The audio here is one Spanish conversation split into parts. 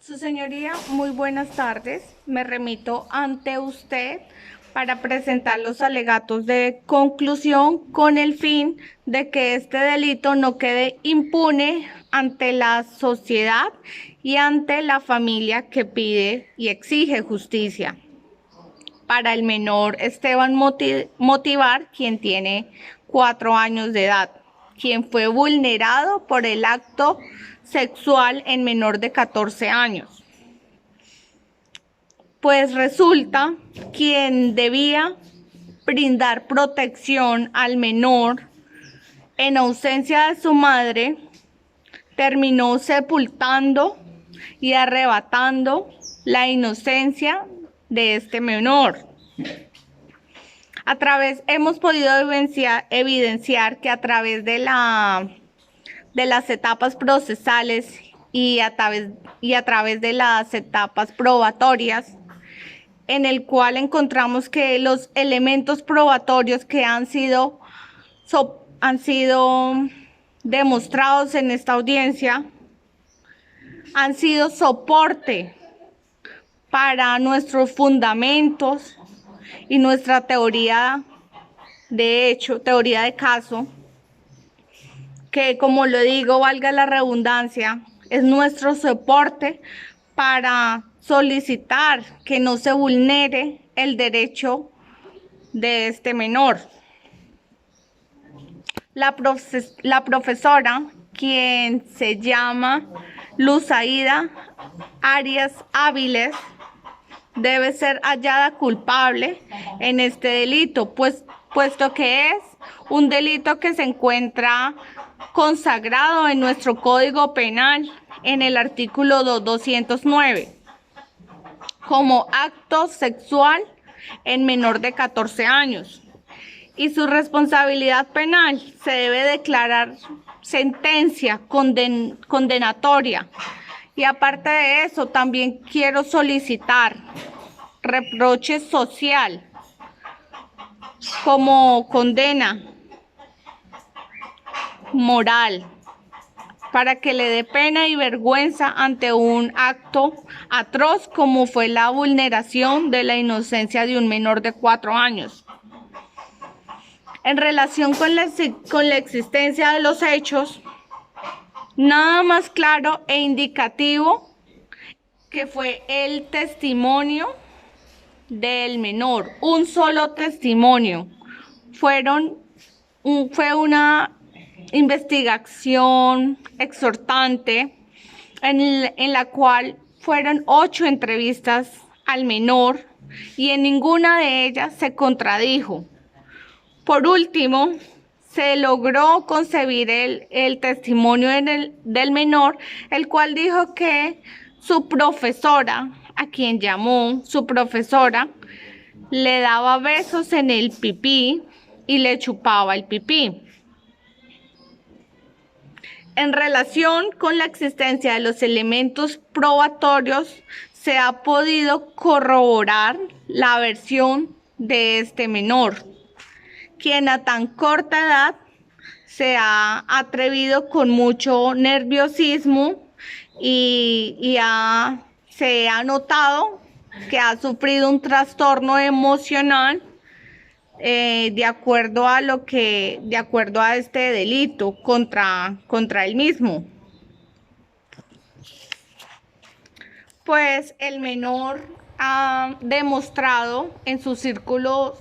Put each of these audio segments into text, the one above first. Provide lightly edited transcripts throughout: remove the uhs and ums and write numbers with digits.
Su señoría, muy buenas tardes. Me remito ante usted para presentar los alegatos de conclusión con el fin de que este delito no quede impune ante la sociedad y ante la familia que pide y exige justicia para el menor Esteban Motivar, quien tiene 4 años de edad, quien fue vulnerado por el acto sexual en menor de 14 años. Pues resulta quien debía brindar protección al menor en ausencia de su madre, terminó sepultando y arrebatando la inocencia de este menor. Hemos podido evidenciar que a través de las etapas procesales y a través de las etapas probatorias, en el cual encontramos que los elementos probatorios que han sido demostrados en esta audiencia han sido soporte para nuestros fundamentos y nuestra teoría de caso, que, como lo digo, valga la redundancia, es nuestro soporte para solicitar que no se vulnere el derecho de este menor. La profesora, quien se llama Luzaida Arias Áviles, debe ser hallada culpable en este delito, puesto que es un delito que se encuentra consagrado en nuestro Código Penal en el artículo 209 como acto sexual en menor de 14 años. Y su responsabilidad penal se debe declarar sentencia condenatoria. Y aparte de eso, también quiero solicitar reproche social como condena moral para que le dé pena y vergüenza ante un acto atroz como fue la vulneración de la inocencia de un menor de 4 años. En relación con la existencia de los hechos, nada más claro e indicativo que fue el testimonio del menor, un solo testimonio. Fue una investigación exhortante en la cual fueron 8 entrevistas al menor y en ninguna de ellas se contradijo. Por último, se logró concebir el testimonio del menor, el cual dijo que su profesora, a quien llamó su profesora, le daba besos en el pipí y le chupaba el pipí. En relación con la existencia de los elementos probatorios, se ha podido corroborar la versión de este menor, quien a tan corta edad se ha atrevido con mucho nerviosismo y se ha notado que ha sufrido un trastorno emocional de acuerdo a este delito contra él mismo. Pues el menor ha demostrado en su círculo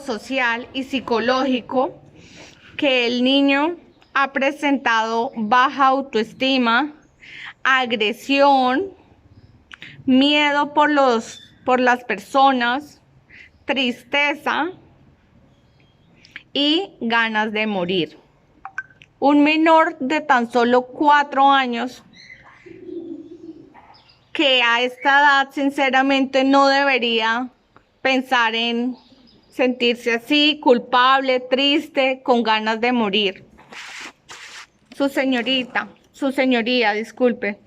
social y psicológico que el niño ha presentado baja autoestima, agresión, miedo por las personas, tristeza y ganas de morir. Un menor de tan solo 4 años que a esta edad sinceramente no debería pensar en sentirse así, culpable, triste, con ganas de morir. Su señoría, disculpe.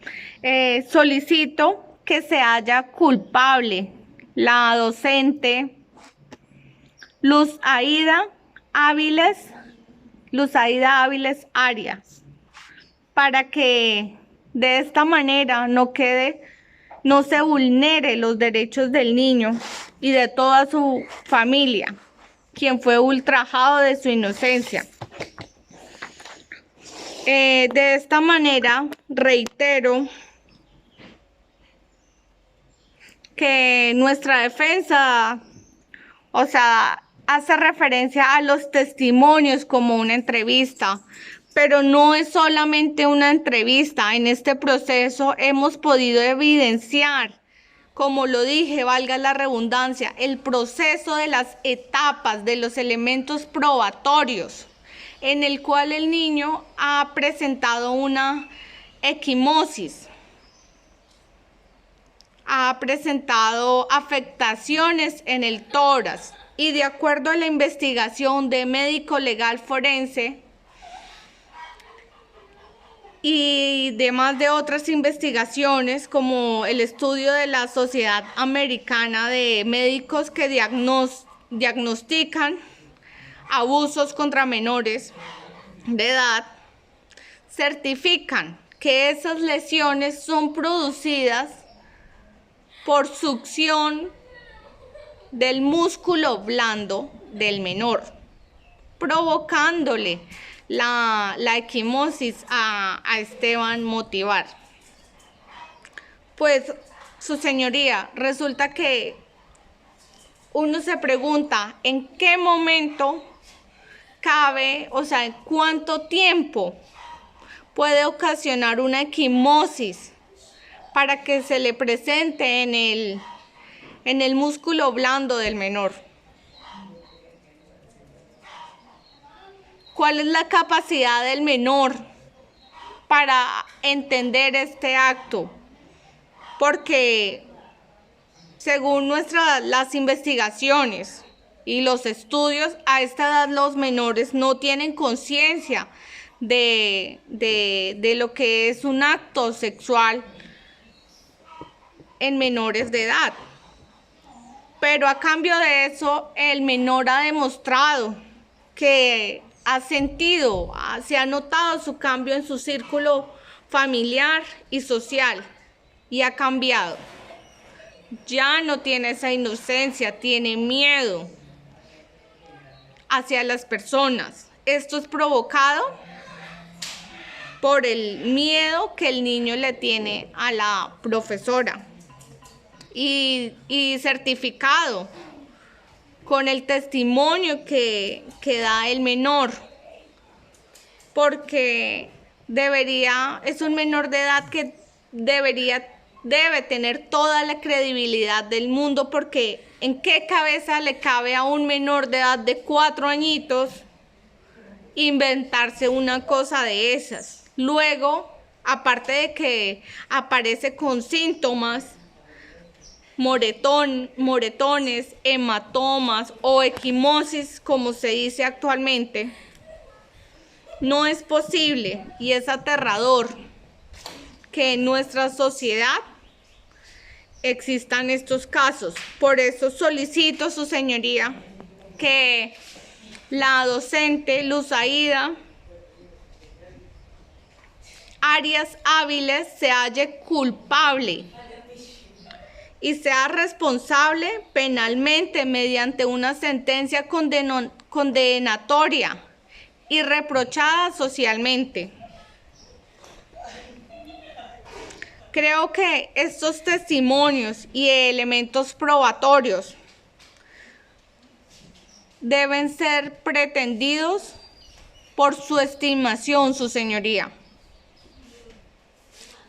Solicito que se halla culpable la docente Luzaida Áviles Arias, para que de esta manera no se vulnere los derechos del niño y de toda su familia, quien fue ultrajado de su inocencia. De esta manera, reitero que nuestra defensa, hace referencia a los testimonios como una entrevista, pero no es solamente una entrevista. En este proceso hemos podido evidenciar, como lo dije, valga la redundancia, el proceso de las etapas de los elementos probatorios, en el cual el niño ha presentado una equimosis, ha presentado afectaciones en el tórax y de acuerdo a la investigación de médico legal forense y demás de otras investigaciones como el estudio de la Sociedad Americana de Médicos que diagnostican abusos contra menores de edad, certifican que esas lesiones son producidas por succión del músculo blando del menor, provocándole la equimosis a Esteban Motivar. Pues, su señoría, resulta que uno se pregunta en qué momento cabe, en cuánto tiempo puede ocasionar una equimosis para que se le presente en el músculo blando del menor. ¿Cuál es la capacidad del menor para entender este acto? Porque según las investigaciones y los estudios, a esta edad los menores no tienen conciencia de lo que es un acto sexual en menores de edad. Pero a cambio de eso, el menor ha demostrado que se ha notado su cambio en su círculo familiar y social y ha cambiado. Ya no tiene esa inocencia, tiene miedo hacia las personas. Esto es provocado por el miedo que el niño le tiene a la profesora y certificado con el testimonio que da el menor, porque es un menor de edad que debe tener toda la credibilidad del mundo, porque ¿en qué cabeza le cabe a un menor de edad de 4 añitos inventarse una cosa de esas? Luego, aparte de que aparece con síntomas, moretones, hematomas o equimosis, como se dice actualmente, no es posible y es aterrador que en nuestra sociedad existan estos casos. Por eso solicito, su señoría, que la docente Luz Aida Arias Áviles se halle culpable y sea responsable penalmente mediante una sentencia condenatoria y reprochada socialmente. Creo que estos testimonios y elementos probatorios deben ser pretendidos por su estimación, su señoría.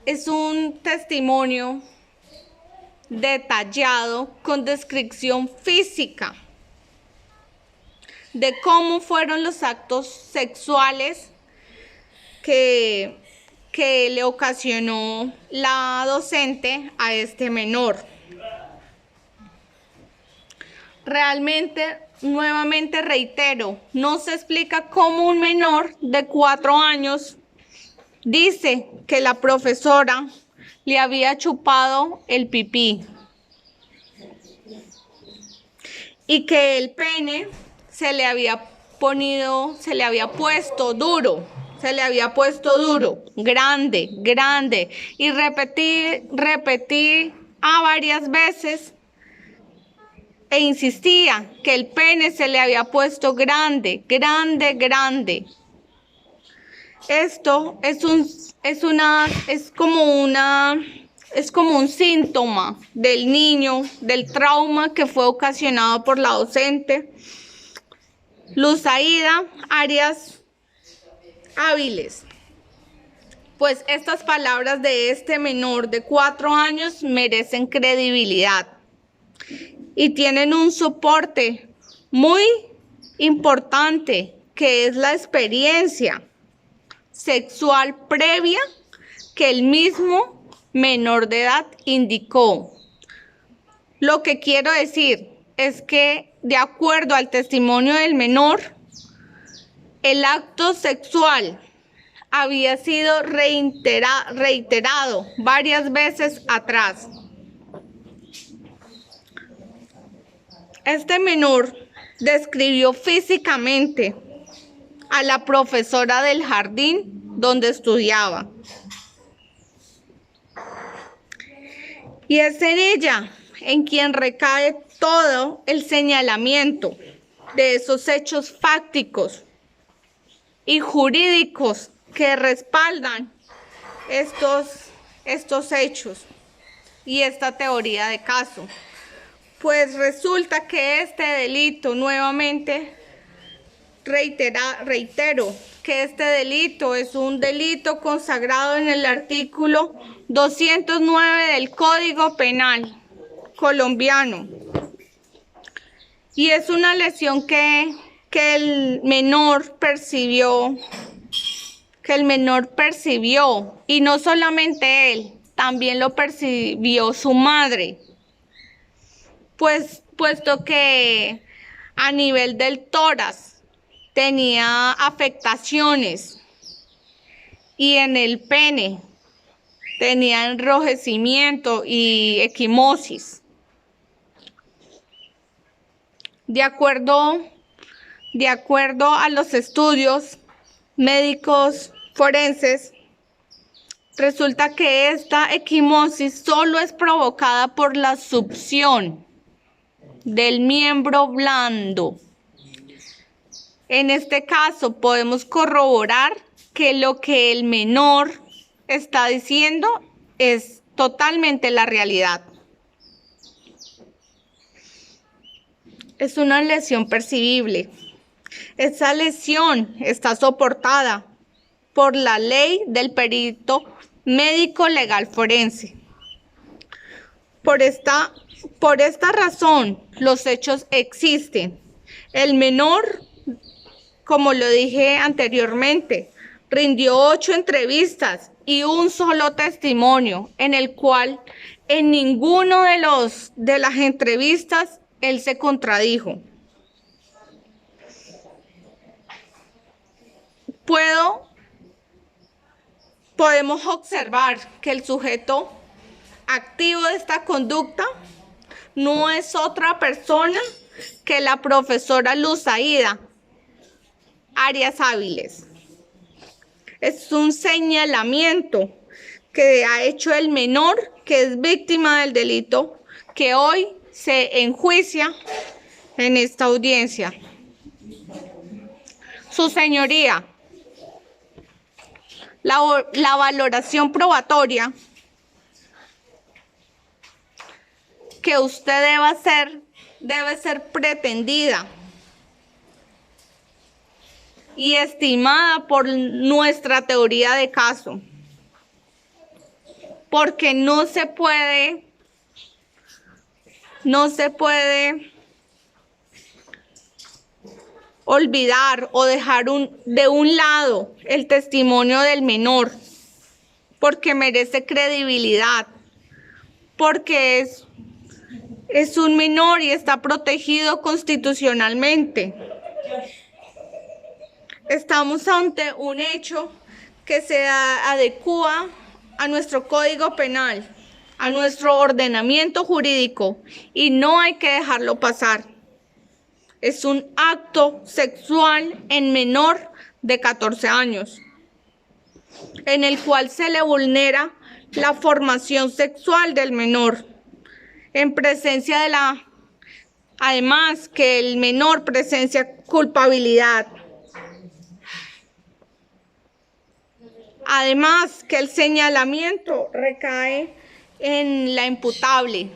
Es un testimonio detallado con descripción física de cómo fueron los actos sexuales que le ocasionó la docente a este menor. Realmente, nuevamente reitero, no se explica cómo un menor de 4 años dice que la profesora le había chupado el pipí y que el pene se le había puesto duro, Se le había puesto duro, grande, grande. Y repetí a varias veces e insistía que el pene se le había puesto grande, grande, grande. Esto es como un síntoma del niño, del trauma que fue ocasionado por la docente Luzaida Arias Áviles. Pues estas palabras de este menor de 4 años merecen credibilidad y tienen un soporte muy importante, que es la experiencia sexual previa que el mismo menor de edad indicó. Lo que quiero decir es que, de acuerdo al testimonio del menor, el acto sexual había sido reiterado varias veces atrás. Este menor describió físicamente a la profesora del jardín donde estudiaba. Y es en ella en quien recae todo el señalamiento de esos hechos fácticos y jurídicos que respaldan estos hechos y esta teoría de caso. Pues resulta que este delito, nuevamente reitero que este delito es un delito consagrado en el artículo 209 del Código Penal colombiano. Y es una lesión que el menor percibió, y no solamente él, también lo percibió su madre, pues puesto que a nivel del tórax tenía afectaciones y en el pene tenía enrojecimiento y equimosis. De acuerdo a los estudios médicos forenses, resulta que esta equimosis solo es provocada por la succión del miembro blando. En este caso podemos corroborar que lo que el menor está diciendo es totalmente la realidad. Es una lesión percibible. Esa lesión está soportada por la ley del perito médico legal forense. Por esta razón, los hechos existen. El menor, como lo dije anteriormente, rindió 8 entrevistas y un solo testimonio, en el cual en ninguno de las entrevistas él se contradijo. Podemos observar que el sujeto activo de esta conducta no es otra persona que la profesora Luzaida Arias Áviles. Es un señalamiento que ha hecho el menor que es víctima del delito, que hoy se enjuicia en esta audiencia. Su señoría, la valoración probatoria que usted debe ser pretendida y estimada por nuestra teoría de caso, porque no se puede olvidar o dejar de un lado el testimonio del menor, porque merece credibilidad, porque es un menor y está protegido constitucionalmente. Estamos ante un hecho que se adecúa a nuestro Código Penal, a nuestro ordenamiento jurídico, y no hay que dejarlo pasar. Es un acto sexual en menor de 14 años. en el cual se le vulnera la formación sexual del menor, en presencia de además que el menor presencia culpabilidad. Además que el señalamiento recae en la imputable.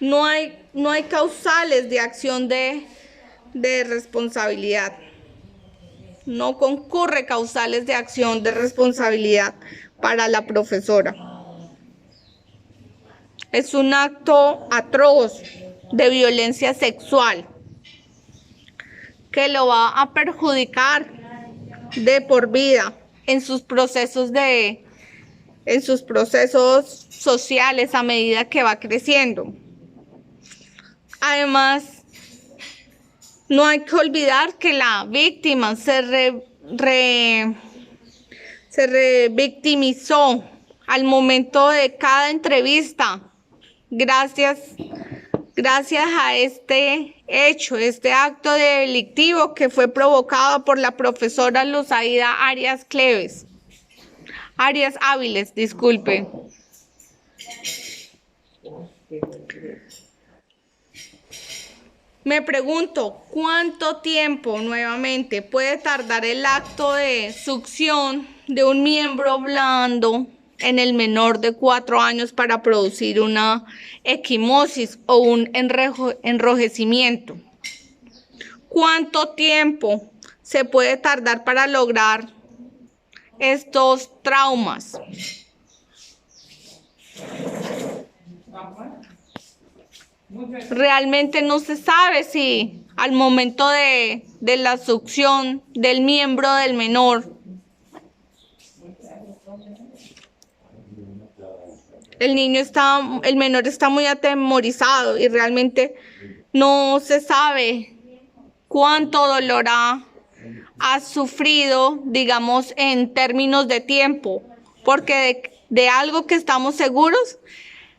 No hay causales de acción de responsabilidad. No concurre causales de acción de responsabilidad para la profesora. Es un acto atroz de violencia sexual que lo va a perjudicar de por vida en sus procesos sociales a medida que va creciendo. Además, no hay que olvidar que la víctima se revictimizó al momento de cada entrevista gracias a este hecho, este acto delictivo que fue provocado por la profesora Luzaida Arias Áviles, disculpe. Me pregunto, ¿cuánto tiempo nuevamente puede tardar el acto de succión de un miembro blando en el menor de 4 años para producir una equimosis o un enrojecimiento? ¿Cuánto tiempo se puede tardar para lograr estos traumas? Realmente no se sabe si al momento de la succión del miembro del menor, el menor está muy atemorizado y realmente no se sabe cuánto dolor ha sufrido, digamos, en términos de tiempo, porque de algo que estamos seguros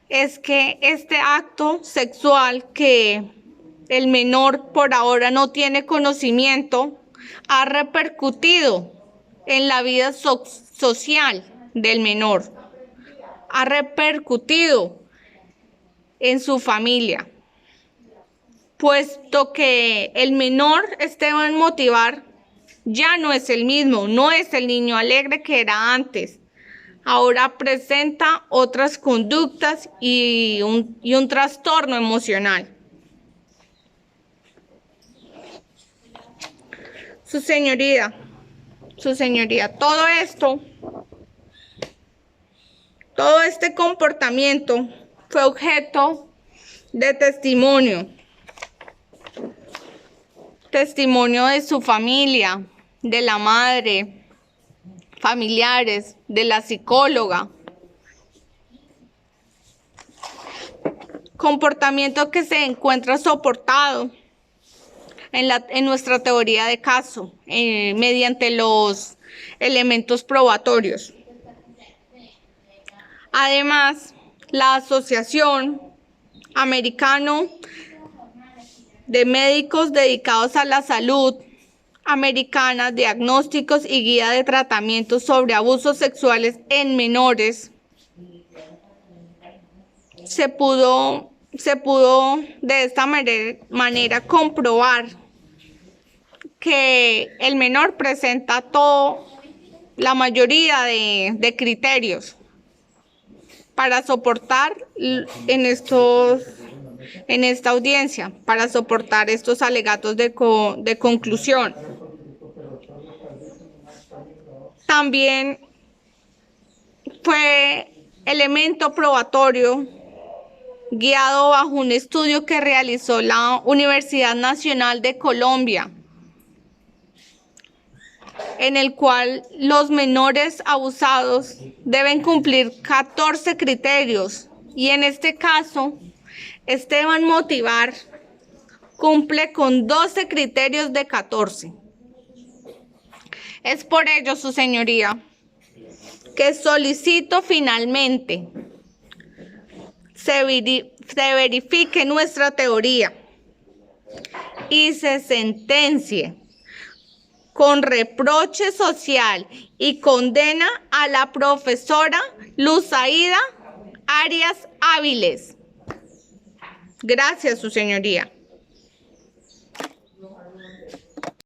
es que este acto sexual que el menor por ahora no tiene conocimiento ha repercutido en la vida social del menor, ha repercutido en su familia, puesto que el menor Esteban Motivar ya no es el mismo, no es el niño alegre que era antes. Ahora presenta otras conductas y un trastorno emocional. Su señoría, todo este comportamiento fue objeto de testimonio de su familia, de la madre, familiares, de la psicóloga. Comportamiento que se encuentra soportado en nuestra teoría de caso, mediante los elementos probatorios. Además, la Asociación Americana de Médicos Dedicados a la Salud Americana, Diagnósticos y Guía de Tratamientos sobre Abusos Sexuales en Menores, se pudo de esta manera comprobar que el menor presenta la mayoría de criterios para soportar en esta audiencia, para soportar estos alegatos de conclusión. También fue elemento probatorio guiado bajo un estudio que realizó la Universidad Nacional de Colombia, en el cual los menores abusados deben cumplir 14 criterios y en este caso Esteban Motivar cumple con 12 criterios de 14. Es por ello, su señoría, que solicito finalmente se verifique nuestra teoría y se sentencie con reproche social y condena a la profesora Luzaida Arias Áviles. Gracias, su señoría.